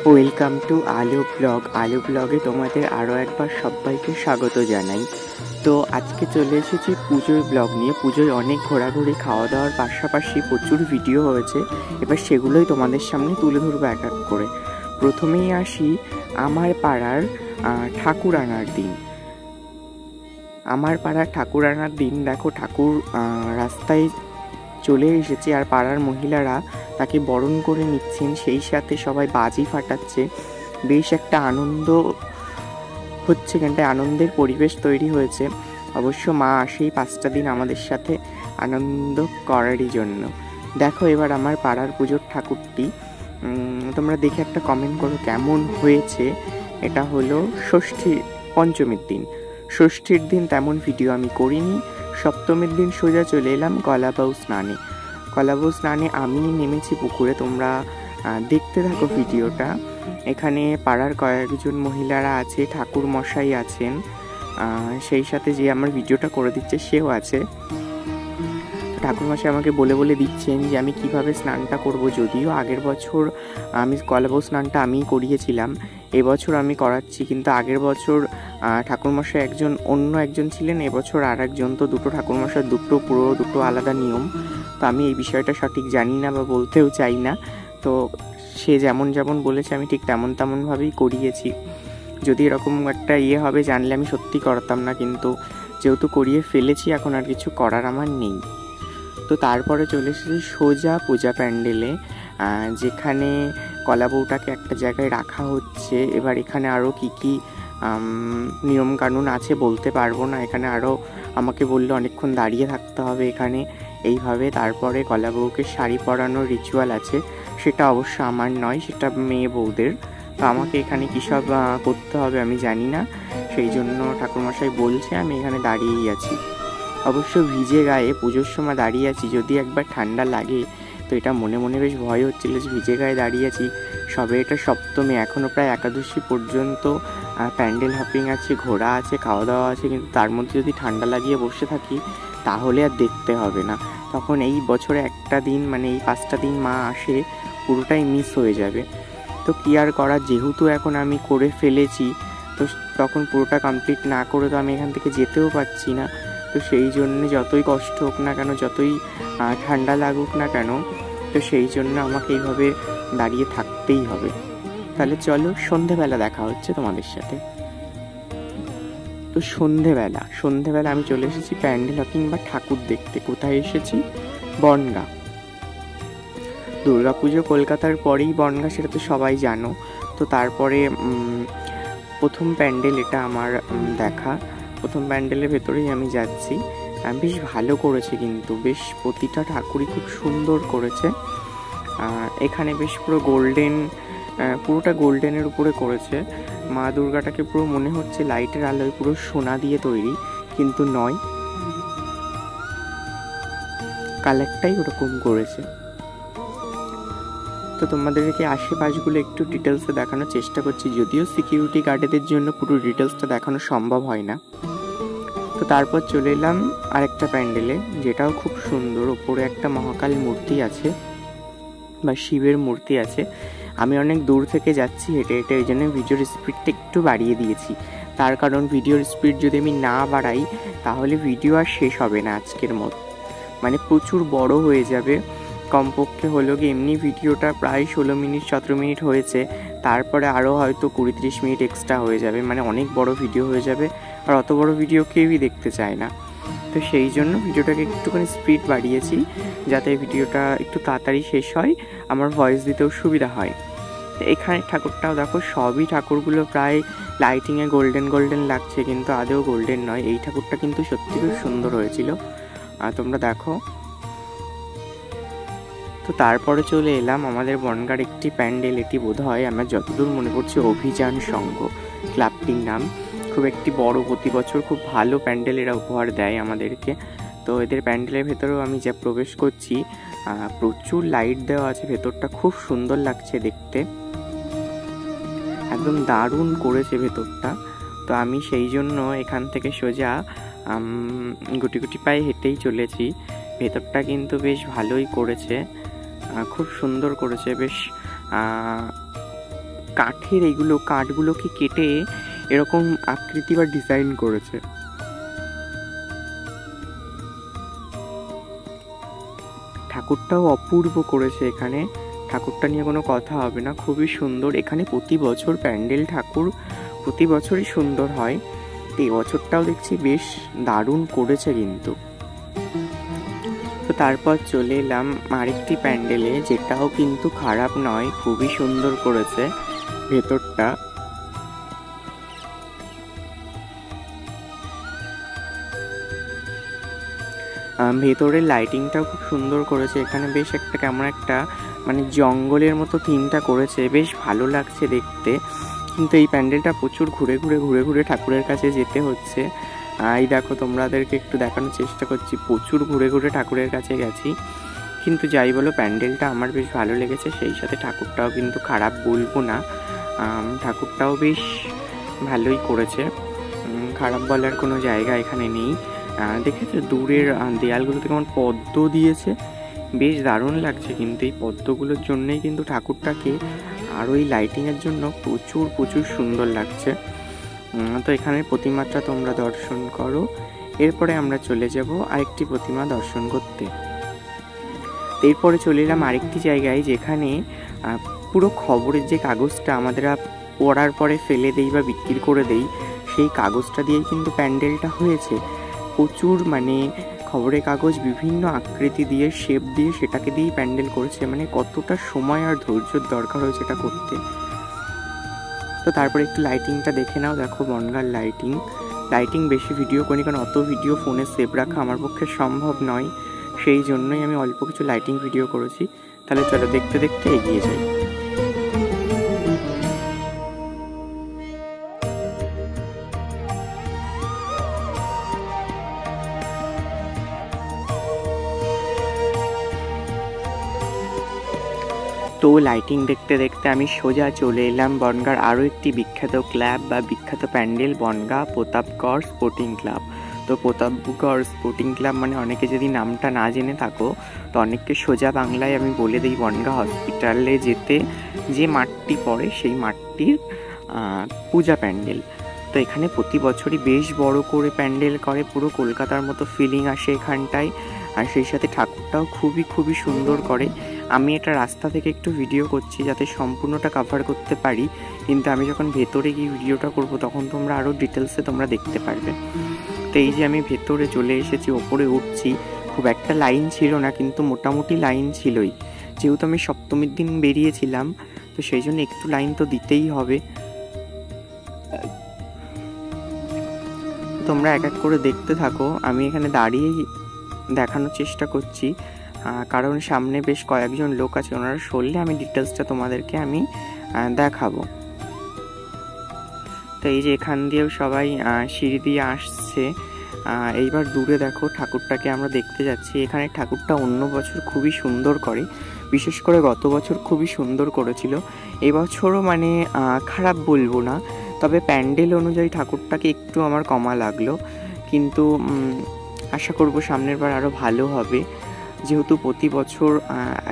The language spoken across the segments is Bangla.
ওয়েলকাম টু আলু ব্লগে তোমাদের আরও একবার সবাইকে স্বাগত জানাই। তো আজকে চলে এসেছি পুজোর ব্লগ নিয়ে। পুজোয় অনেক ঘোরাঘুরি, খাওয়া দাওয়ার পাশাপাশি প্রচুর ভিডিও হয়েছে। এবার সেগুলোই তোমাদের সামনে তুলে ধরবো এক এক করে। প্রথমেই আসি আমার পাড়ার ঠাকুর আনার দিন। আমার পাড়ার ঠাকুর আনার দিন দেখো, ঠাকুর রাস্তায় চলে এসেছে আর পাড়ার মহিলারা তাকে বরণ করে নিচ্ছেন, সেই সাথে সবাই বাজি ফাটাচ্ছে। বেশ একটা আনন্দ হচ্ছে, এখানটায় আনন্দের পরিবেশ তৈরি হয়েছে। অবশ্য মা আসেই 5টা দিন আমাদের সাথে আনন্দ করারই জন্য। দেখো এবার আমার পাড়ার পুজোর ঠাকুরটি, তোমরা দেখে একটা কমেন্ট করো কেমন হয়েছে। এটা হলো পঞ্চমীর দিন। ষষ্ঠীর দিন তেমন ভিডিও আমি করিনি। সপ্তমীর দিন সোজা চলে এলাম কলাবাউ স্নানে আমি নেমেছি পুকুরে। তোমরা দেখতে থাকো ভিডিওটা। এখানে পাড়ার কয়েকজন মহিলারা আছে, ঠাকুর মশাই আছেন, সেই সাথে যে আমার ভিডিওটা করে দিচ্ছে সেও আছে। ঠাকুরমশাই আমাকে বলে দিচ্ছেন যে আমি কিভাবে স্নানটা করব। যদিও আগের বছর আমি কলাবাউ স্নানটা আমিই করিয়েছিলাম, এবছর আমি করাচ্ছি। কিন্তু আগের বছর ঠাকুরমশাই অন্য একজন ছিলেন, এবছর আর একজন। তো দুটো ঠাকুরমশাই দুটো আলাদা নিয়ম। তো আমি এই বিষয়টা সঠিক জানি না বা বলতেও চাই না। তো সে যেমন বলেছে আমি ঠিক তেমনভাবেই করিয়েছি। যদি এরকম একটা হবে জানলে আমি সত্যি করতাম না, কিন্তু যেহেতু করিয়ে ফেলেছি এখন আর কিছু করার আমার নেই। তো তারপরে চলে এসেছি সোজা পূজা প্যান্ডেলে, যেখানে কলাবউটাকে একটা জায়গায় রাখা হচ্ছে। এবার এখানে আরও কি নিয়মকানুন আছে বলতে পারবো না। এখানে আরও আমাকে বললো অনেকক্ষণ দাঁড়িয়ে থাকতে হবে এখানে এইভাবে। তারপরে কলাবউকে শাড়ি পরানোর রিচুয়াল আছে, সেটা অবশ্য আমার নয়, সেটা মেয়ে বউদের। তো আমাকে এখানে কী সব করতে হবে আমি জানি না, সেই জন্য ঠাকুরমশাই বলছে, আমি এখানে দাঁড়িয়েই আছি। অবশ্য ভিজে গায়ে পুজোর সময় দাঁড়িয়ে আছি, যদি একবার ঠান্ডা লাগে তো এটা মনে বেশ ভয় হচ্ছিল যে ভিজে গায়ে দাঁড়িয়ে আছি। সবে এটা সপ্তমী, এখনও প্রায় একাদশী পর্যন্ত প্যান্ডেল হপিং আছে, ঘোরা আছে, খাওয়া দাওয়া আছে, কিন্তু তার মধ্যে যদি ঠান্ডা লাগিয়ে বসে থাকি তাহলে আর দেখতে হবে না। তখন এই বছরে একটা দিন, মানে এই 5টা দিন মা আসে, পুরোটাই মিস হয়ে যাবে। তো কি আর করা, যেহেতু এখন আমি করে ফেলেছি, তো তখন পুরোটা কমপ্লিট না করে তো আমি এখান থেকে যেতেও পারছি না। তো সেই জন্য যতই কষ্ট হোক না কেন, যতই ঠান্ডা লাগুক না কেন, তো সেই জন্য আমাকে এইভাবে দাঁড়িয়ে থাকতেই হবে। তাহলে চলো সন্ধেবেলা দেখা হচ্ছে তোমাদের সাথে। তো সন্ধেবেলা আমি চলে এসেছি প্যান্ডেল হপিং বা ঠাকুর দেখতে। কোথায় এসেছি? বনগাঁ। দুর্গাপুজো কলকাতার পরেই বনগাঁ, সেটা তো সবাই জানো। তো তারপরে প্রথম প্যান্ডেল এটা আমার দেখা। প্রথম প্যান্ডেলের ভেতরেই আমি যাচ্ছি। বেশ ভালো করেছে, কিন্তু বেশ প্রতিটা ঠাকুরই খুব সুন্দর করেছে। এখানে বেশ পুরোটা গোল্ডেনের উপরে করেছে। মা দুর্গাটাকে পুরো মনে হচ্ছে লাইটের আলোয় পুরো সোনা দিয়ে তৈরি, কিন্তু নয়, কালারটাই ওরকম করেছে। তো তোমাদেরকে আশেপাশগুলো একটু ডিটেলসে দেখানোর চেষ্টা করছি, যদিও সিকিউরিটি গার্ডেদের জন্য পুরো ডিটেলসটা দেখানো সম্ভব হয় না। তো তারপর চলে এলাম আরেকটা প্যান্ডেলে, যেটাও খুব সুন্দর। ওপরে একটা মহাকাল মূর্তি আছে বা শিবের মূর্তি আছে। আমি অনেক দূর থেকে যাচ্ছি হেঁটে, ওই জন্য ভিডিওর স্পিডটা একটু বাড়িয়ে দিয়েছি। তার কারণ ভিডিওর স্পিড যদি আমি না বাড়াই তাহলে ভিডিও আর শেষ হবে না আজকের মতো, মানে প্রচুর বড় হয়ে যাবে। কমপক্ষে হলো কি, এমনি ভিডিওটা প্রায় 16 মিনিট 17 মিনিট হয়েছে, তারপরে আরও হয়তো 20-30 মিনিট এক্সট্রা হয়ে যাবে, মানে অনেক বড় ভিডিও হয়ে যাবে। আর অত বড় ভিডিও কেউই দেখতে চায় না। তো সেই জন্য ভিডিওটাকে একটুখানি স্পিড বাড়িয়েছি, যাতে ভিডিওটা একটু তাড়াতাড়ি শেষ হয়, আমার ভয়েস দিতেও সুবিধা হয়। তো এখানে ঠাকুরটাও দেখো, সবই ঠাকুরগুলো প্রায় লাইটিংয়ে গোল্ডেন লাগছে, কিন্তু আদেও গোল্ডেন নয়। এই ঠাকুরটা কিন্তু সত্যি খুব সুন্দর হয়েছিল, তোমরা দেখো। তো তারপরে চলে এলাম আমাদের বনগাঁর একটি প্যান্ডেল। এটি বোধহয় আমার যতদূর মনে পড়ছে অভিযান সংঘ ক্লাবটির নাম। খুব একটি বড়, প্রতি বছর খুব ভালো প্যান্ডেল এরা উপহার দেয় আমাদেরকে। তো এদের প্যান্ডেলের ভেতরেও আমি যা প্রবেশ করছি, প্রচুর লাইট দেওয়া আছে, ভেতরটা খুব সুন্দর লাগছে দেখতে, একদম দারুণ করেছে ভেতরটা। তো আমি সেই জন্য এখান থেকে সোজা গুটি পায়ে হেঁটেই চলেছি। ভেতরটা কিন্তু বেশ ভালোই করেছে, খুব সুন্দর করেছে, বেশ কাঠের এইগুলো কাঠগুলোকে কেটে এরকম আকৃতি বা ডিজাইন করেছে। ঠাকুরটাও অপূর্ব করেছে। এখানে ঠাকুরটা নিয়ে কোনো কথা হবে না, খুবই সুন্দর। এখানে প্রতি বছর প্যান্ডেল ঠাকুর প্রতি বছরই সুন্দর হয়। এই বছরটাও দেখছি বেশ দারুণ করেছে কিন্তু। তো তারপর চলে এলাম আরেকটি প্যান্ডেলে, যেটাও কিন্তু খারাপ নয়, খুবই সুন্দর করেছে ভেতরটা। ভেতরের লাইটিংটাও খুব সুন্দর করেছে। এখানে বেশ একটা কেমন একটা মানে জঙ্গলের মতো থিমটা করেছে, বেশ ভালো লাগছে দেখতে। কিন্তু এই প্যান্ডেলটা প্রচুর ঘুরে ঘুরে ঠাকুরের কাছে যেতে হচ্ছে। এই দেখো, তোমাদেরকে একটু দেখানোর চেষ্টা করছি, প্রচুর ঘুরে ঠাকুরের কাছে গেছি। কিন্তু যাই বলো, প্যান্ডেলটা আমার বেশ ভালো লেগেছে, সেই সাথে ঠাকুরটাও কিন্তু খারাপ বলবো না, ঠাকুরটাও বেশ ভালোই করেছে, খারাপ বলার কোনো জায়গা এখানে নেই। দেখেছো দূরের দেয়ালগুলোতে কেমন পদ্ম দিয়েছে, বেশ দারুণ লাগছে। কিন্তু এই পদ্মগুলোর জন্যই কিন্তু ঠাকুরটাকে আর ওই লাইটিংয়ের জন্য প্রচুর সুন্দর লাগছে। তো এখানের প্রতিমাটা তোমরা দর্শন করো। এরপরে আমরা চলে যাব আরেকটি প্রতিমা দর্শন করতে। এরপরে চলে এলাম আরেকটি জায়গায়, যেখানে পুরো খবরের যে কাগজটা আমাদের পড়ার পরে ফেলে দেই বা বিক্রি করে দেই, সেই কাগজটা দিয়েই কিন্তু প্যান্ডেলটা হয়েছে। প্রচুর মানে খবরের কাগজ বিভিন্ন আকৃতি দিয়ে শেপ দিয়ে সেটাকে দিয়েই প্যান্ডেল করেছে। মানে কতটা সময় আর ধৈর্যের দরকার হয়েছে এটা করতে। তো তারপরে একটু লাইটিংটা দেখে নাও। দেখো বনগাঁর লাইটিং বেশি ভিডিও করি, কারণ অত ভিডিও ফোনে সেভ রাখা আমার পক্ষে সম্ভব নয়, সেই জন্যই আমি অল্প কিছু লাইটিং ভিডিও করেছি। তাহলে চলো দেখতে এগিয়ে যাই। তো লাইটিং দেখতে আমি সোজা চলে এলাম বনগাঁর আরও একটি বিখ্যাত ক্লাব বা বিখ্যাত প্যান্ডেল, বনগাঁ প্রতাপগড় স্পোর্টিং ক্লাব। তো প্রতাপগড় স্পোর্টিং ক্লাব মানে অনেকে যদি নামটা না জেনে থাকো, তো অনেককে সোজা বাংলায় আমি বলে দিই, বনগাঁ হসপিটালে যেতে যে মাঠটি পড়ে সেই মাঠটির পূজা প্যান্ডেল। তো এখানে প্রতি বছরই বেশ বড় করে প্যান্ডেল করে, পুরো কলকাতার মতো ফিলিং আসে এখানটায়। আর সেই সাথে ঠাকুরটাও খুবই সুন্দর করে। আমি এটা রাস্তা থেকে একটু ভিডিও করছি যাতে সম্পূর্ণটা কভার করতে পারি, কিন্তু আমি যখন ভেতরে গিয়ে ভিডিওটা করব তখন তোমরা আরও ডিটেলসে তোমরা দেখতে পারবে। তো এই যে আমি ভেতরে চলে এসেছি, ওপরে উঠছি, খুব একটা লাইন ছিল না, কিন্তু মোটামুটি লাইন ছিলই। যেহেতু আমি সপ্তমীর দিন বেরিয়েছিলাম, তো সেই জন্য একটু লাইন তো দিতেই হবে। তোমরা এক এক করে দেখতে থাকো, আমি এখানে দাঁড়িয়েই দেখানোর চেষ্টা করছি, কারণ সামনে বেশ কয়েকজন লোক আছে, ওনারা সরলে আমি ডিটেলসটা তোমাদেরকে আমি দেখাবো। তো এই যে এখান দিয়েও সবাই সিঁড়ি দিয়ে আসছে। এইবার দূরে দেখো ঠাকুরটাকে আমরা দেখতে যাচ্ছি। এখানে ঠাকুরটা অন্য বছর খুবই সুন্দর করে, বিশেষ করে গত বছর খুবই সুন্দর করেছিল। এবছরও মানে খারাপ বলবো না, তবে প্যান্ডেল অনুযায়ী ঠাকুরটাকে একটু আমার কমা লাগলো, কিন্তু আশা করব সামনের বার আরও ভালো হবে। যেহেতু প্রতি বছর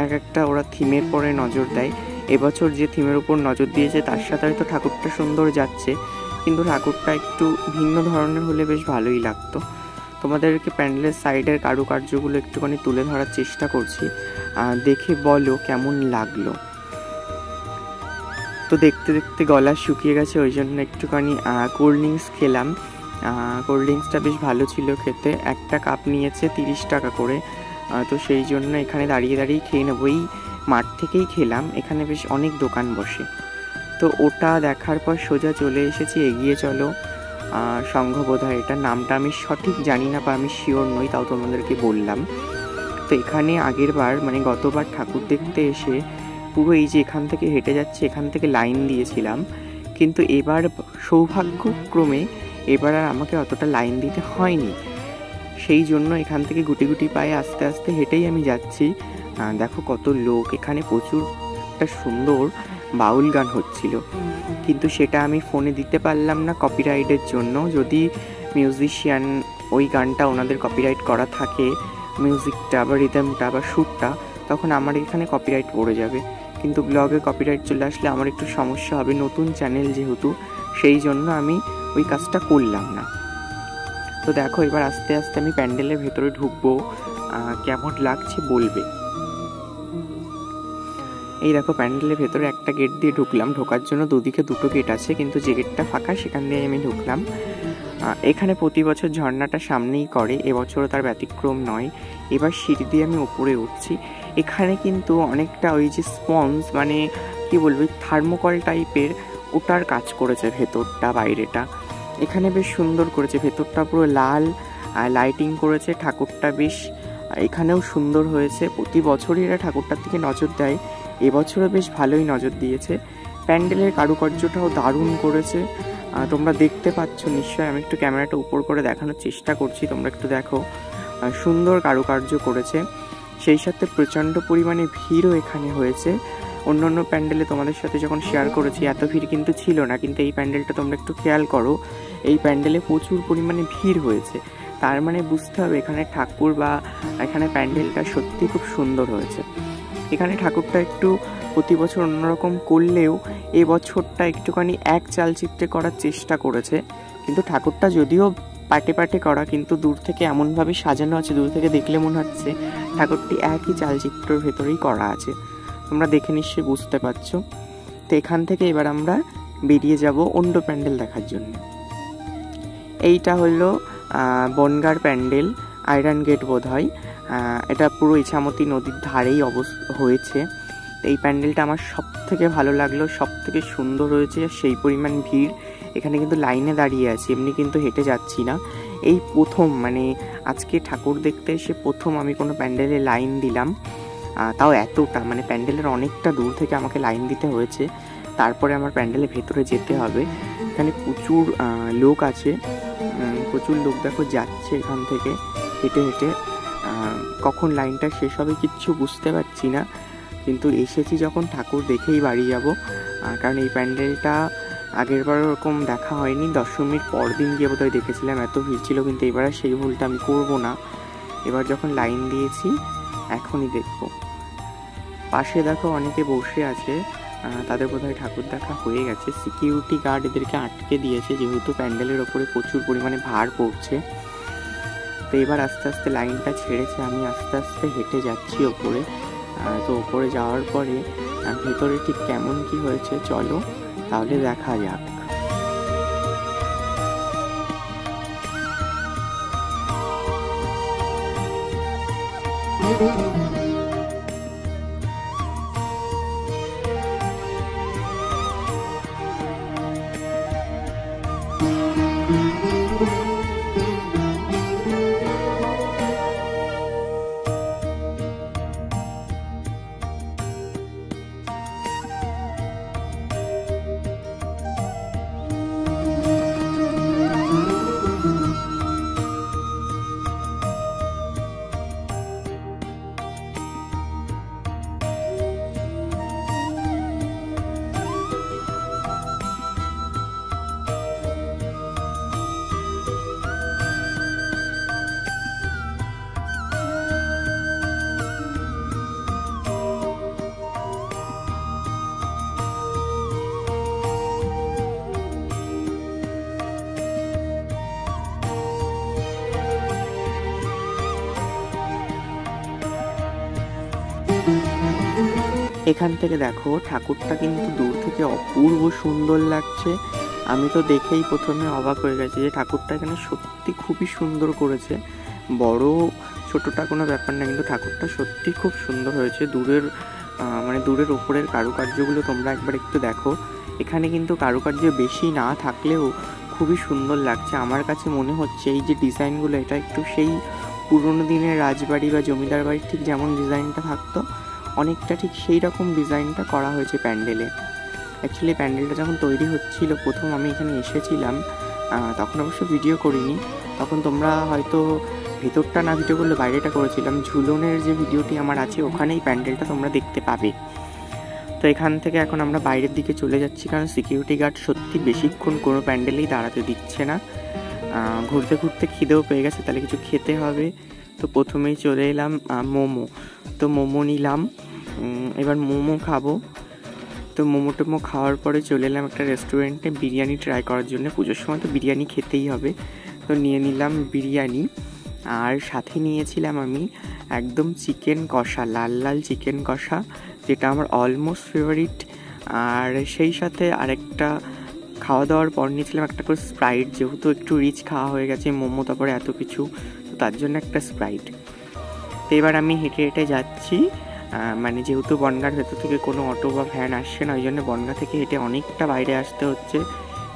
এক একটা ওরা থিমের পরে নজর দেয়, এবছর যে থিমের উপর নজর দিয়েছে তার সাথে হয়তো ঠাকুরটা সুন্দর যাচ্ছে, কিন্তু ঠাকুরটা একটু ভিন্ন ধরনের হলে বেশ ভালোই লাগতো। তোমাদেরকে প্যান্ডেলের সাইডের কারুকার্যগুলো একটুখানি তুলে ধরার চেষ্টা করছি, দেখে বলো কেমন লাগলো। তো দেখতে গলা শুকিয়ে গেছে, ওই জন্য একটুখানি কোল্ড ড্রিঙ্কস খেলাম। কোল্ড ড্রিঙ্কসটা বেশ ভালো ছিল খেতে, একটা কাপ নিয়েছে 30 টাকা করে। তো সেই জন্য এখানে দাঁড়িয়ে খেয়ে নেবো। এই মাঠ থেকেই খেলাম, এখানে বেশ অনেক দোকান বসে। তো ওটা দেখার পর সোজা চলে এসেছি এগিয়ে চলো সংঘবোধহয়, এটার নামটা আমি সঠিক জানি না বা আমি শিওর নই, তাও তোমাদেরকে বললাম। তো এখানে আগের বার মানে গতবার ঠাকুর দেখতে এসে পুরো এই যে এখান থেকে হেঁটে যাচ্ছে, এখান থেকে লাইন দিয়েছিলাম, কিন্তু এবার সৌভাগ্যক্রমে এবার আর আমাকে অতটা লাইন দিতে হয়নি, সেই জন্য এখান থেকে গুটি পায়ে আস্তে আস্তে হেঁটেই আমি যাচ্ছি। দেখো কত লোক, এখানে প্রচুর একটা সুন্দর বাউল গান হচ্ছিল, কিন্তু সেটা আমি ফোনে দিতে পারলাম না কপিরাইটের জন্য। যদি মিউজিশিয়ান ওই গানটা ওনাদের কপিরাইট করা থাকে, মিউজিকটা বা রিদমটা বা সুরটা, তখন আমার এখানে কপিরাইট পড়ে যাবে। কিন্তু ব্লগে কপিরাইট চলে আসলে আমার একটু সমস্যা হবে, নতুন চ্যানেল যেহেতু, সেই জন্য আমি ওই কাজটা করলাম না। তো দেখো এবার আস্তে আস্তে আমি প্যান্ডেলের ভেতরে ঢুকবো, কেমন লাগছে বলবে। এই দেখো প্যান্ডেলের ভেতরে একটা গেট দিয়ে ঢুকলাম, ঢোকার জন্য দুদিকে দুটো গেট আছে, কিন্তু যে গেটটা ফাঁকা সেখান দিয়ে আমি ঢুকলাম। এখানে প্রতি বছর ঝর্ণাটা সামনেই করে, এবছরও তার ব্যতিক্রম নয়। এবার সিঁড়ি দিয়ে আমি উপরে উঠছি। এখানে কিন্তু অনেকটা ওই যে স্পঞ্জ, মানে কি বলবো, থার্মোকল টাইপের, ওটার কাজ করেছে ভেতরটা বাইরেটা। এখানে বেশ সুন্দর করেছে, ভেতরটা পুরো লাল, লাইটিং করেছে। ঠাকুরটা বেশ এখানেও সুন্দর হয়েছে। প্রতি বছরই এরা ঠাকুরটার দিকে নজর দেয়, এবছরও বেশ ভালোই নজর দিয়েছে। প্যান্ডেলের কারুকার্যটাও দারুণ করেছে, তোমরা দেখতে পাচ্ছ নিশ্চয়ই। আমি একটু ক্যামেরাটা উপর করে দেখানোর চেষ্টা করছি, তোমরা একটু দেখো। সুন্দর কারুকার্য করেছে, সেই সাথে প্রচণ্ড পরিমাণে ভিড়ও এখানে হয়েছে। অন্য প্যান্ডেলে তোমাদের সাথে যখন শেয়ার করেছি এত ভিড় কিন্তু ছিল না, কিন্তু এই প্যান্ডেলটা তোমরা একটু খেয়াল করো, এই প্যান্ডেলে প্রচুর পরিমাণে ভিড় হয়েছে। তার মানে বুঝতে হবে এখানে ঠাকুর বা এখানে প্যান্ডেলটা সত্যি খুব সুন্দর হয়েছে। এখানে ঠাকুরটা একটু প্রতি বছর অন্যরকম করলেও এবছরটা একটুখানি এক চালচিত্রে করার চেষ্টা করেছে। কিন্তু ঠাকুরটা যদিও পাটে পাটে করা, কিন্তু দূর থেকে এমনভাবে সাজানো আছে, দূর থেকে দেখলে মনে হচ্ছে ঠাকুরটি একই চালচিত্রের ভেতরেই করা আছে। তোমরা দেখে নিশ্চয়ই বুঝতে পারছো। তো এখান থেকে এবার আমরা বেরিয়ে যাব অন্য প্যান্ডেল দেখার জন্য। এইটা হলো বনগাঁর প্যান্ডেল, আয়রন গেট বোধ হয়। এটা পুরো ইছামতি নদীর ধারেই হয়েছে। এই প্যান্ডেলটা আমার সব থেকে ভালো লাগলো, সব থেকে সুন্দর হয়েছে। সেই পরিমাণ ভিড়, এখানে কিন্তু লাইনে দাঁড়িয়ে আছি, এমনি কিন্তু হেঁটে যাচ্ছি না। এই প্রথম, মানে আজকে ঠাকুর দেখতে এসে প্রথম আমি কোনো প্যান্ডেলে লাইন দিলাম, তাও এতটা, মানে প্যান্ডেলের অনেকটা দূর থেকে আমাকে লাইন দিতে হয়েছে। তারপরে আমার প্যান্ডেলের ভেতরে যেতে হবে। এখানে প্রচুর লোক আছে, প্রচুর লোক দেখো যাচ্ছে এখান থেকে হেঁটে হেঁটে। কখন লাইনটা শেষ হবে কিচ্ছু বুঝতে পারছি না, কিন্তু এসেছি যখন ঠাকুর দেখেই বাড়ি যাব। কারণ এই প্যান্ডেলটা আগেরবার ওরকম দেখা হয়নি, দশমীর পর দিন গিয়ে বোধহয় দেখেছিলাম, এত ভিড় ছিল। কিন্তু এবার সেই ভুলটা আমি করবো না। এবার যখন লাইন দিয়েছি এখনই দেখবো। পাশে দেখো অনেকে বসে আছে, তাদের বোধহয় ঠাকুর দেখা হয়ে গেছে। সিকিউরিটি গার্ড এদেরকে আটকে দিয়েছে, যেহেতু প্যান্ডেলের ওপরে প্রচুর পরিমাণে ভার পড়ছে। তো এবার আস্তে আস্তে লাইনটা ছেড়েছে, আমি আস্তে আস্তে হেঁটে যাচ্ছি ওপরে। তো ওপরে যাওয়ার পরে ভেতরে ঠিক কেমন কি হয়েছে চলো তাহলে দেখা যাক। এখান থেকে দেখো ঠাকুরটা কিন্তু দূর থেকে অপূর্ব সুন্দর লাগছে। আমি তো দেখেই প্রথমে অবাক হয়ে গেছি যে ঠাকুরটা এখানে সত্যি খুবই সুন্দর করেছে। বড় ছোটটা কোনো ব্যাপার না, কিন্তু ঠাকুরটা সত্যি খুব সুন্দর হয়েছে। দূরের ওপরের কারুকার্যগুলো তোমরা একবার একটু দেখো। এখানে কিন্তু কারুকার্য বেশি না থাকলেও খুবই সুন্দর লাগছে। আমার কাছে মনে হচ্ছে এই যে ডিজাইনগুলো, এটা একটু সেই পুরোনো দিনের রাজবাড়ি বা জমিদার বাড়ির ঠিক যেমন ডিজাইনটা থাকতো, অনেকটা ঠিক সেই রকম ডিজাইনটা করা হয়েছে প্যান্ডেলে। অ্যাকচুয়ালি প্যান্ডেলটা যখন তৈরি হচ্ছিল, প্রথম আমি এখানে এসেছিলাম, তখন অবশ্য ভিডিও করিনি। তখন তোমরা হয়তো ভেতরটা না ভিডিও করলে বাইরেটা করেছিলাম। ঝুলনের যে ভিডিওটি আমার আছে ওখানেই প্যান্ডেলটা তোমরা দেখতে পাবে। তো এখান থেকে এখন আমরা বাইরের দিকে চলে যাচ্ছি, কারণ সিকিউরিটি গার্ড সত্যি বেশিক্ষণ কোনো প্যান্ডেলেই দাঁড়াতে দিচ্ছে না। ঘুরতে ঘুরতে খিদেও পেয়ে গেছে, তাহলে কিছু খেতে হবে। তো প্রথমেই চলে এলাম মোমো। তো মোমো নিলাম, এবার মোমো খাবো। তো মোমো টোমো খাওয়ার পরে চলে এলাম একটা রেস্টুরেন্টে বিরিয়ানি ট্রাই করার জন্য। পুজোর সময় তো বিরিয়ানি খেতেই হবে, তো নিয়ে নিলাম বিরিয়ানি। আর সাথে নিয়েছিলাম আমি একদম চিকেন কষা, লাল লাল চিকেন কষা, যেটা আমার অলমোস্ট ফেভারিট। আর সেই সাথে আরেকটা খাওয়া দাওয়ার পর নিয়েছিলাম একটা করে স্প্রাইট, যেহেতু একটু রিচ খাওয়া হয়ে গেছে মোমো, তারপরে এত কিছু, তো তার জন্য একটা স্প্রাইট। তো এবার আমি হেঁটে হেঁটে যাচ্ছি, মানে যেহেতু বনগাঁর ভেতর থেকে কোনো অটো বা ভ্যান আসছে না, ওই জন্য বনগাঁ থেকে হেঁটে অনেকটা বাইরে আসতে হচ্ছে।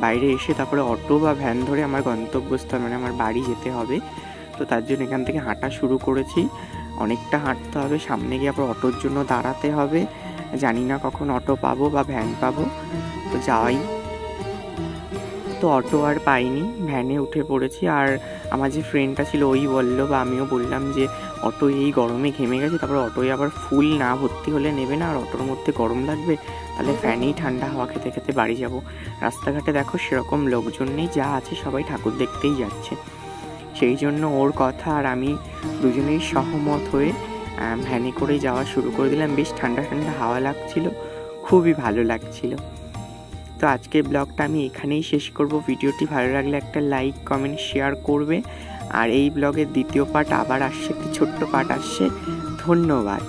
বাইরে এসে তারপরে অটো বা ভ্যান ধরে আমার গন্তব্যস্থল মানে আমার বাড়ি যেতে হবে। তো তার জন্য এখান থেকে হাঁটা শুরু করেছি। অনেকটা হাঁটতে হবে, সামনে গিয়ে আবার অটোর জন্য দাঁড়াতে হবে। জানি না কখন অটো পাবো বা ভ্যান পাবো, তো যাওয়াই। তো অটো আর পাইনি, ভ্যানে উঠে পড়েছি। আর আমার যে ফ্রেন্ডটা ছিল ওই বললো, বা আমিও বললাম যে অটো এই গরমে ঘেমে গেছে, তারপর অটোয় আবার ফুল না ভর্তি হলে নেবে না, আর অটোর মধ্যে গরম লাগবে, তাহলে ফ্যানেই ঠান্ডা হাওয়া খেতে খেতে বাড়ি যাব। রাস্তাঘাটে দেখো সেরকম লোকজন নেই, যা আছে সবাই ঠাকুর দেখতেই যাচ্ছে। সেই জন্য ওর কথা আর আমি দুজনেই সহমত হয়ে ভ্যানে করে যাওয়া শুরু করে দিলাম। বেশ ঠান্ডা ঠান্ডা হাওয়া লাগছিল, খুবই ভালো লাগছিল। তো আজকের ব্লগটা আমি এখানেই শেষ করব। ভিডিওটি ভালো লাগলে একটা লাইক কমেন্ট শেয়ার করবে। আর এই ব্লগের দ্বিতীয় পার্ট আবার আসছে, একটি ছোট্ট পার্ট আসছে। ধন্যবাদ।